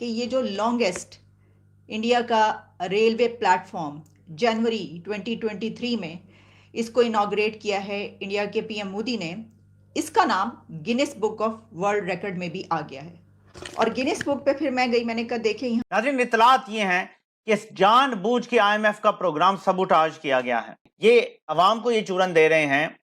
कि ये जो लॉन्गेस्ट इंडिया का रेलवे प्लेटफॉर्म जनवरी 2023 में इसको इनॉग्रेट किया है इंडिया के पीएम मोदी ने, इसका नाम Guinness book of world record में भी आ गया है। और गिनीज बुक पे फिर मैं गई, मैंने कहा देखे यहाँ। नाज़रीन, इत्तलात ये हैं कि जानबूझ के आईएमएफ का प्रोग्राम सबूटाज किया गया है। ये अवाम को ये चूरन दे रहे हैं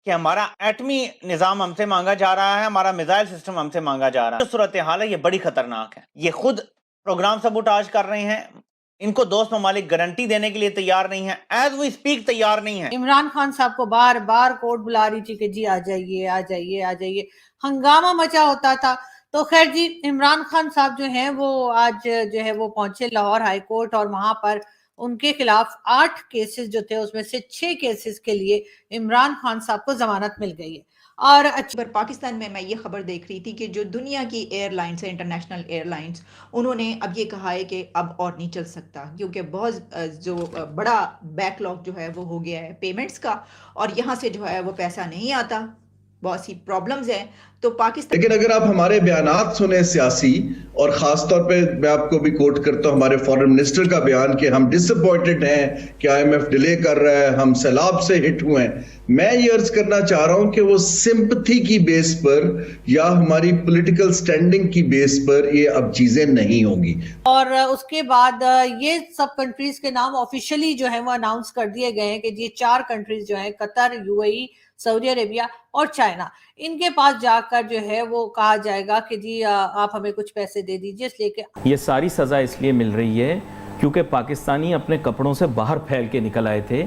कि हमारा एटमी निजाम हमसे मांगा जा रहा है, हमारा मिसाइल सिस्टम हमसे मांगा जा रहा है। जो सूरत हाल है ये बड़ी खतरनाक है। ये खुद प्रोग्राम सबूटाज कर रहे हैं, इनको दोस्त ममालिक गारंटी देने के लिए तैयार नहीं है, एज वी स्पीक तैयार नहीं है। इमरान खान साहब को बार बार कोर्ट बुला रही थी कि जी आ जाइए आ जाइए आ जाइए, हंगामा मचा होता था। तो खैर जी, इमरान खान साहब जो हैं वो आज जो है वो पहुंचे लाहौर हाई कोर्ट और वहां पर उनके खिलाफ 8 केसेस जो थे उसमें से 6 केसेस के लिए इमरान खान साहब को जमानत मिल गई है। और पर पाकिस्तान में मैं ये खबर देख रही थी कि जो दुनिया की एयरलाइंस है, इंटरनेशनल एयरलाइंस, उन्होंने अब ये कहा है कि अब और नहीं चल सकता, क्योंकि बहुत जो बड़ा बैकलॉग जो है वो हो गया है पेमेंट्स का, और यहाँ से जो है वो पैसा नहीं आता, बहुत सी प्रॉब्लम्स हैं। तो पाकिस्तान, लेकिन अगर आप हमारे बयानात सुने सियासी, और खास तौर पे मैं आपको भी कोट करता हूं हमारे फॉरेन मिनिस्टर का बयान कि हम डिसअपॉइंटेड हैं कि आईएमएफ डिले कर रहा है, हम सैलाब से हिट हुए हैं, मैं ये अर्ज करना चाह रहा हूं कि वो सिंपथी की बेस पर या हमारी पॉलिटिकल स्टैंडिंग की बेस पर ये अब चीजें नहीं होंगी। और उसके बाद ये सब कंट्रीज के नाम ऑफिशियली जो है वो अनाउंस कर दिए गए हैं कि ये 4 कंट्रीज जो है, कतर, यूएई, सऊदी अरेबिया और चाइना, इनके पास जाकर जो है वो कहा जाएगा कि जी आप हमें कुछ पैसे दे दीजिए, इसलिए कि ये सारी सज़ा इसलिए मिल रही है क्योंकि पाकिस्तानी अपने कपड़ों से बाहर फैल के निकल आए थे,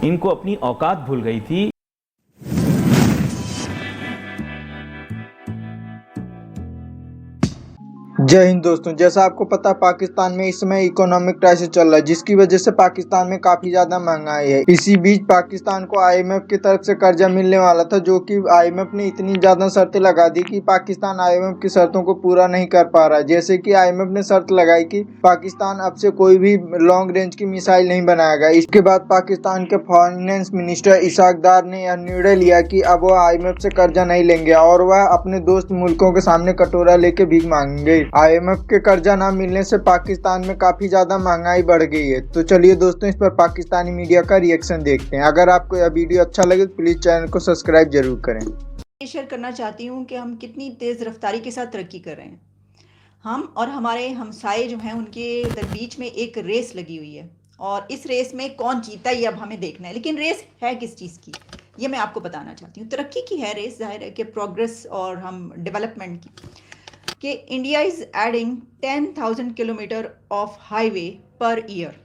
इनको अपनी औकात भूल गई थी। जय हिंद दोस्तों, जैसा आपको पता पाकिस्तान में इस समय इकोनॉमिक क्राइसिस चल रहा है, जिसकी वजह से पाकिस्तान में काफी ज्यादा महंगाई है। इसी बीच पाकिस्तान को आईएमएफ की तरफ से कर्जा मिलने वाला था, जो कि आईएमएफ ने इतनी ज्यादा शर्तें लगा दी कि पाकिस्तान आईएमएफ की शर्तों को पूरा नहीं कर पा रहा है। जैसे कि आईएमएफ ने शर्त लगाई कि पाकिस्तान अब से कोई भी लॉन्ग रेंज की मिसाइल नहीं बनाएगा। इसके बाद पाकिस्तान के फाइनेंस मिनिस्टर इसाक डार ने यह निर्णय लिया कि अब वह आईएमएफ से कर्जा नहीं लेंगे और वह अपने दोस्त मुल्कों के सामने कटोरा लेके भीख मांगेंगे। आईएमएफ के कर्जा ना मिलने से पाकिस्तान में काफी ज्यादा महंगाई बढ़ गई है। तो चलिए दोस्तों, इस पर पाकिस्तानी मीडिया का रिएक्शन देखते हैं। अगर आपको यह वीडियो अच्छा लगे तो प्लीज चैनल को सब्सक्राइब जरूर करें। शेयर करना चाहती हूँ कि हम कितनी तेज रफ्तारी के साथ तरक्की कर रहे हैं। हम और हमारे हमसाये जो हैं उनके बीच में एक रेस लगी हुई है, और इस रेस में कौन जीता ये अब हमें देखना है। लेकिन रेस है किस चीज़ की, ये मैं आपको बताना चाहती हूँ। तरक्की की है रेस, जाहिर है कि प्रोग्रेस और हम डेवलपमेंट की, कि India is adding 10,000 kilometre of highway per year.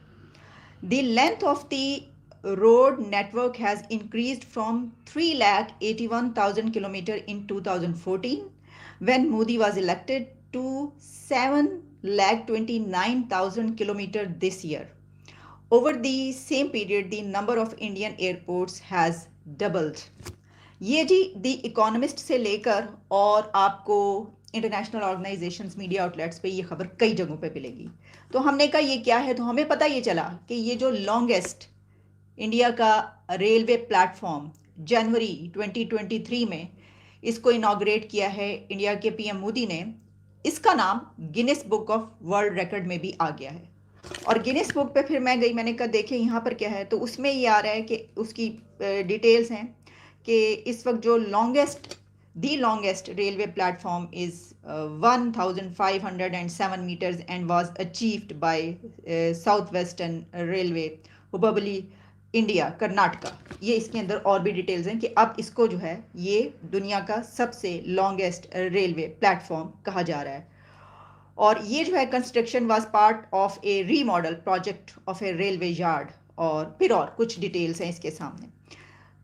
The length of the road network has increased from 3,81,000 kilometers in 2014 when Modi was elected to 7,29,000 kilometers this year. Over the same period, the number of Indian airports has doubled. ये जी दी economist से लेकर और आपको international organisations, media outlets पे ये खबर कई जगहों पे मिलेगी। तो हमने कहा ये क्या है, तो हमें पता ये चला कि ये जो लॉन्गेस्ट इंडिया का रेलवे प्लेटफॉर्म जनवरी 2023 में इसको इनॉग्रेट किया है इंडिया के पीएम मोदी ने, इसका नाम Guinness book of world record में भी आ गया है। और गिनीज बुक पे फिर मैं गई, मैंने कहा देखे यहाँ पर क्या है, तो उसमें ये आ रहा है कि उसकी डिटेल्स हैं कि इस वक्त जो the longest railway platform is 1,507 meters and was achieved by Southwestern Railway, Hubballi, India, Karnataka. ये इसके अंदर और भी डिटेल्स हैं कि अब इसको जो है ये दुनिया का सबसे लॉन्गेस्ट रेलवे प्लेटफॉर्म कहा जा रहा है। और ये जो है construction was part of A remodel project of A railway yard, और फिर और कुछ डिटेल्स हैं इसके सामने।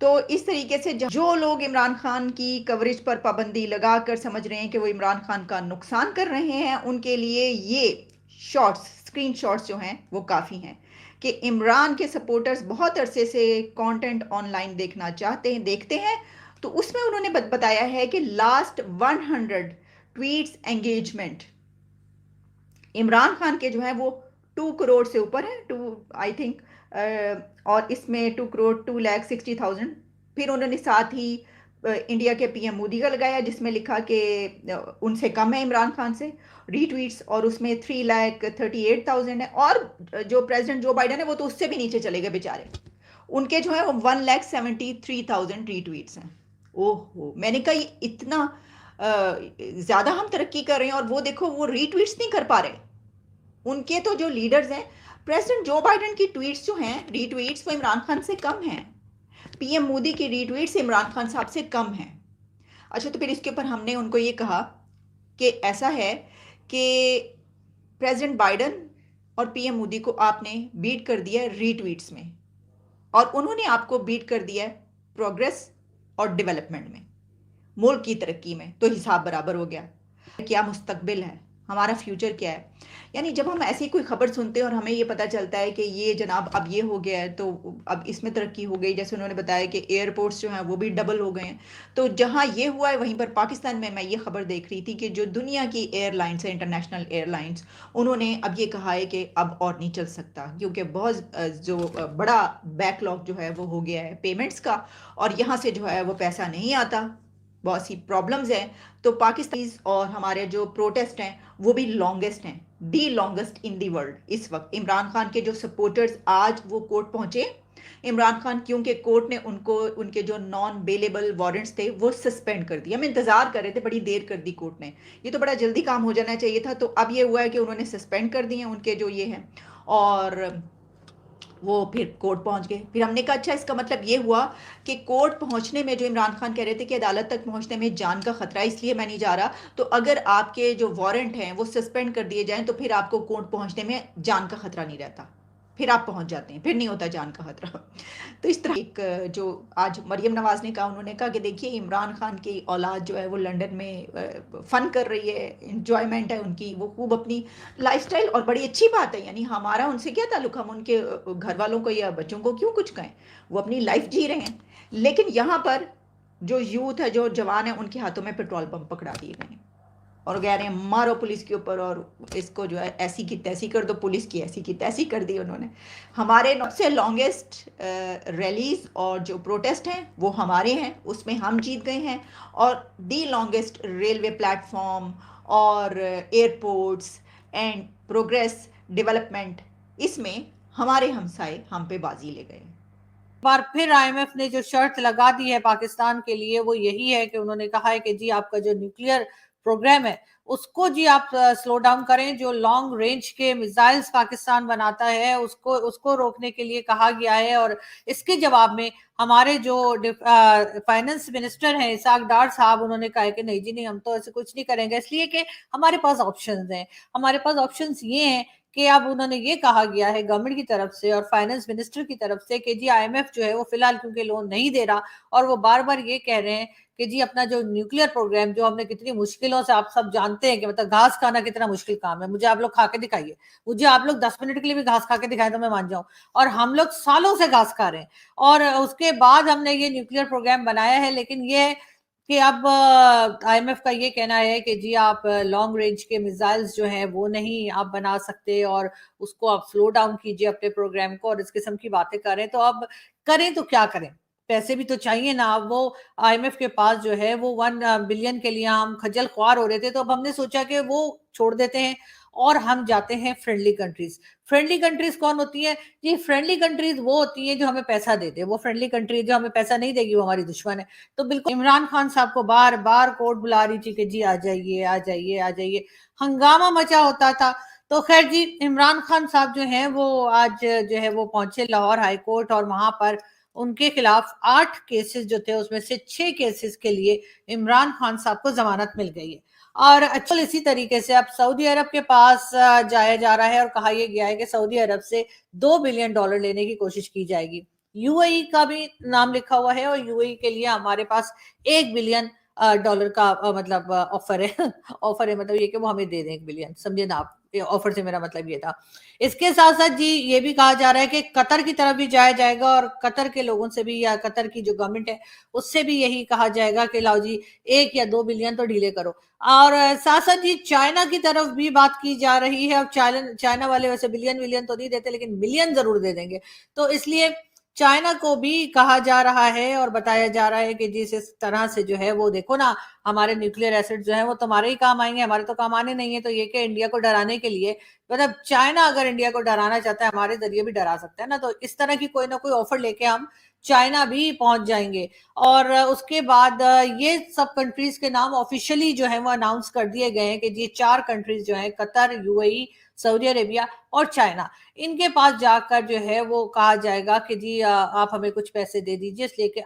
तो इस तरीके से जो लोग इमरान खान की कवरेज पर पाबंदी लगाकर समझ रहे हैं कि वो इमरान खान का नुकसान कर रहे हैं, उनके लिए ये स्क्रीनशॉट्स जो हैं वो काफ़ी हैं कि इमरान के सपोर्टर्स बहुत अरसे से कंटेंट ऑनलाइन देखना देखते हैं। तो उसमें उन्होंने बताया है कि last 100 tweets engagement Imran Khan के जो है वो 2 करोड़ से ऊपर है, 2 आई थिंक, और इसमें 2,260,000। फिर उन्होंने साथ ही इंडिया के पीएम मोदी का लगाया, जिसमें लिखा कि उनसे कम है इमरान खान से रीट्वीट्स, और उसमें 3,38,000 है। और जो प्रेसिडेंट जो बाइडन है वो तो उससे भी नीचे चले गए बेचारे, उनके जो है वो 1,73,000 रीट्वीट्स हैं। ओहो, मैंने कहा ये इतना ज़्यादा हम तरक्की कर रहे हैं और वो देखो वो रीट्वीट्स नहीं कर पा रहे। उनके तो जो लीडर्स हैं, प्रेसिडेंट जो बाइडन की ट्वीट्स जो हैं रीट्वीट्स, वो इमरान खान से कम हैं। पीएम मोदी की रीट्वीट्स इमरान खान साहब से कम हैं। अच्छा, तो फिर इसके ऊपर हमने उनको ये कहा कि ऐसा है कि प्रेसिडेंट बाइडन और पीएम मोदी को आपने बीट कर दिया रीट्वीट्स में, और उन्होंने आपको बीट कर दिया प्रोग्रेस और डेवलपमेंट में, मुल्क की तरक्की में। तो हिसाब बराबर हो गया। क्या मुस्तकबिल है, हमारा फ्यूचर क्या है। यानी जब हम ऐसी कोई खबर सुनते हैं और हमें ये पता चलता है कि ये जनाब अब ये हो गया है, तो अब इसमें तरक्की हो गई, जैसे उन्होंने बताया कि एयरपोर्ट्स जो हैं वो भी डबल हो गए हैं, तो जहाँ ये हुआ है वहीं पर पाकिस्तान में मैं ये खबर देख रही थी कि जो दुनिया की एयरलाइंस है, इंटरनेशनल एयरलाइंस, उन्होंने अब ये कहा है कि अब और नहीं चल सकता, क्योंकि बहुत जो बड़ा बैकलॉग जो है वो हो गया है पेमेंट्स का, और यहाँ से जो है वो पैसा नहीं आता, बहुत सी प्रॉब्लम्स हैं। तो पाकिस्तानी और हमारे जो प्रोटेस्ट हैं वो भी लॉन्गेस्ट हैं, दी लॉन्गेस्ट इन दी वर्ल्ड इस वक्त। इमरान खान के जो सपोर्टर्स आज वो कोर्ट पहुंचे, इमरान खान क्योंकि कोर्ट ने उनको उनके जो नॉन बेलेबल वारंट्स थे वो सस्पेंड कर दिया। हम इंतजार कर रहे थे, बड़ी देर कर दी कोर्ट ने, ये तो बड़ा जल्दी काम हो जाना चाहिए था। तो अब ये हुआ है कि उन्होंने सस्पेंड कर दिए उनके जो ये हैं, और वो फिर कोर्ट पहुंच गए। फिर हमने कहा अच्छा, इसका मतलब ये हुआ कि कोर्ट पहुंचने में जो इमरान खान कह रहे थे कि अदालत तक पहुंचने में जान का खतरा, इसलिए मैं नहीं जा रहा, तो अगर आपके जो वारंट हैं वो सस्पेंड कर दिए जाएं तो फिर आपको कोर्ट पहुंचने में जान का खतरा नहीं रहता, फिर आप पहुंच जाते हैं, फिर नहीं होता जान का खतरा। तो इस तरह एक जो आज मरियम नवाज ने कहा, उन्होंने कहा कि देखिए इमरान खान की औलाद जो है वो लंदन में फ़न कर रही है, इंजॉयमेंट है उनकी, वो खूब अपनी लाइफस्टाइल, और बड़ी अच्छी बात है। यानी हमारा उनसे क्या ताल्लुक, हम उनके घर वालों को या बच्चों को क्यों कुछ कहें, वो अपनी लाइफ जी रहे हैं। लेकिन यहाँ पर जो यूथ है, जो जवान है, उनके हाथों में पेट्रोल पंप पकड़ा दिए गए हैं और कह रहे हैं मारो पुलिस के ऊपर, और इसको जो है ऐसी की तैसी कर दो, पुलिस की ऐसी की तैसी कर दी उन्होंने। हमारे सबसे लॉन्गेस्ट रैलीज और जो प्रोटेस्ट हैं वो हमारे हैं, उसमें हम जीत गए हैं, और दी लॉन्गेस्ट रेलवे प्लेटफॉर्म और एयरपोर्ट्स एंड प्रोग्रेस डेवलपमेंट, इसमें हमारे हमसाए हम पे बाजी ले गए। बार फिर आईएमएफ ने जो शर्त लगा दी है पाकिस्तान के लिए वो यही है कि उन्होंने कहा है कि जी आपका जो न्यूक्लियर प्रोग्राम है उसको जी आप स्लो डाउन करें। जो लॉन्ग रेंज के मिसाइल्स पाकिस्तान बनाता है उसको रोकने के लिए कहा गया है। और इसके जवाब में हमारे जो फाइनेंस मिनिस्टर हैं इसाक डार साहब, उन्होंने कहा है कि नहीं जी नहीं, हम तो ऐसे कुछ नहीं करेंगे, इसलिए कि हमारे पास ऑप्शंस हैं। हमारे पास ऑप्शंस ये हैं कि अब उन्होंने ये कहा गया है गवर्नमेंट की तरफ से और फाइनेंस मिनिस्टर की तरफ से कि जी आईएमएफ जो है वो फिलहाल क्योंकि लोन नहीं दे रहा, और वो बार बार ये कह रहे हैं कि जी अपना जो न्यूक्लियर प्रोग्राम जो हमने कितनी मुश्किलों से, आप सब जानते हैं कि मतलब घास खाना कितना मुश्किल काम है, मुझे आप लोग खा के दिखाइए, मुझे आप लोग 10 मिनट के लिए भी घास खा के दिखाएं तो मैं मान जाऊं, और हम लोग सालों से घास खा रहे हैं। और उसके बाद हमने ये न्यूक्लियर प्रोग्राम बनाया है, लेकिन ये कि अब आईएमएफ का ये कहना है कि जी आप लॉन्ग रेंज के मिसाइल्स जो हैं वो नहीं आप बना सकते, और उसको आप स्लो डाउन कीजिए अपने प्रोग्राम को, और इस किस्म की बातें करें। तो अब करें तो क्या करें, पैसे भी तो चाहिए ना। अब वो आईएमएफ के पास जो है वो 1 बिलियन के लिए हम खज्जल ख्वार हो रहे थे, तो अब हमने सोचा कि वो छोड़ देते हैं और हम जाते हैं फ्रेंडली कंट्रीज। फ्रेंडली कंट्रीज कौन होती है जी? फ्रेंडली कंट्रीज वो होती है जो हमें पैसा देते हैं। वो फ्रेंडली कंट्री जो हमें पैसा नहीं देगी वो हमारी दुश्मन है। तो बिल्कुल इमरान खान साहब को बार बार कोर्ट बुला रही थी कि जी आ जाइए आ जाइए आ जाइए, हंगामा मचा होता था। तो खैर जी, इमरान खान साहब जो हैं वो आज जो है वो पहुंचे लाहौर हाई कोर्ट, और वहां पर उनके खिलाफ 8 केसेस जो थे उसमें से 6 केसेस के लिए इमरान खान साहब को जमानत मिल गई है। और अच्छा, इसी तरीके से अब सऊदी अरब के पास जाया जा रहा है और कहा यह गया है कि सऊदी अरब से $2 बिलियन लेने की कोशिश की जाएगी। यूएई का भी नाम लिखा हुआ है, और यूएई के लिए हमारे पास $1 बिलियन का मतलब ऑफर है। ऑफर है मतलब ये कि वो हमें दे दें 1 बिलियन, समझे ना आप। ऑफर से मेरा मतलब ये था। इसके साथ साथ जी ये भी कहा जा रहा है कि कतर की तरफ भी जाया जाएगा, और कतर के लोगों से भी या कतर की जो गवर्नमेंट है उससे भी यही कहा जाएगा कि लाओ जी 1 या 2 बिलियन तो ढीले करो। और साथ साथ जी चाइना की तरफ भी बात की जा रही है। अब चाइना वाले वैसे बिलियन तो नहीं देते, लेकिन मिलियन जरूर दे देंगे। तो इसलिए चाइना को भी कहा जा रहा है और बताया जा रहा है कि जिस इस तरह से जो है वो देखो ना, हमारे न्यूक्लियर एसिड जो है वो तुम्हारे ही काम आएंगे, हमारे तो काम आने नहीं है। तो ये कि इंडिया को डराने के लिए, मतलब चाइना अगर इंडिया को डराना चाहता है, हमारे जरिए भी डरा सकता है ना। तो इस तरह की कोई ना कोई ऑफर लेके हम चाइना भी पहुंच जाएंगे। और उसके बाद ये सब कंट्रीज के नाम ऑफिशियली जो है वो अनाउंस कर दिए गए हैं कि ये 4 कंट्रीज जो है, कतर, यूएई, सऊदी अरेबिया और चाइना, इनके पास जाकर जो है वो कहा जाएगा कि जी आप हमें कुछ पैसे दे दीजिए, इसलिए कि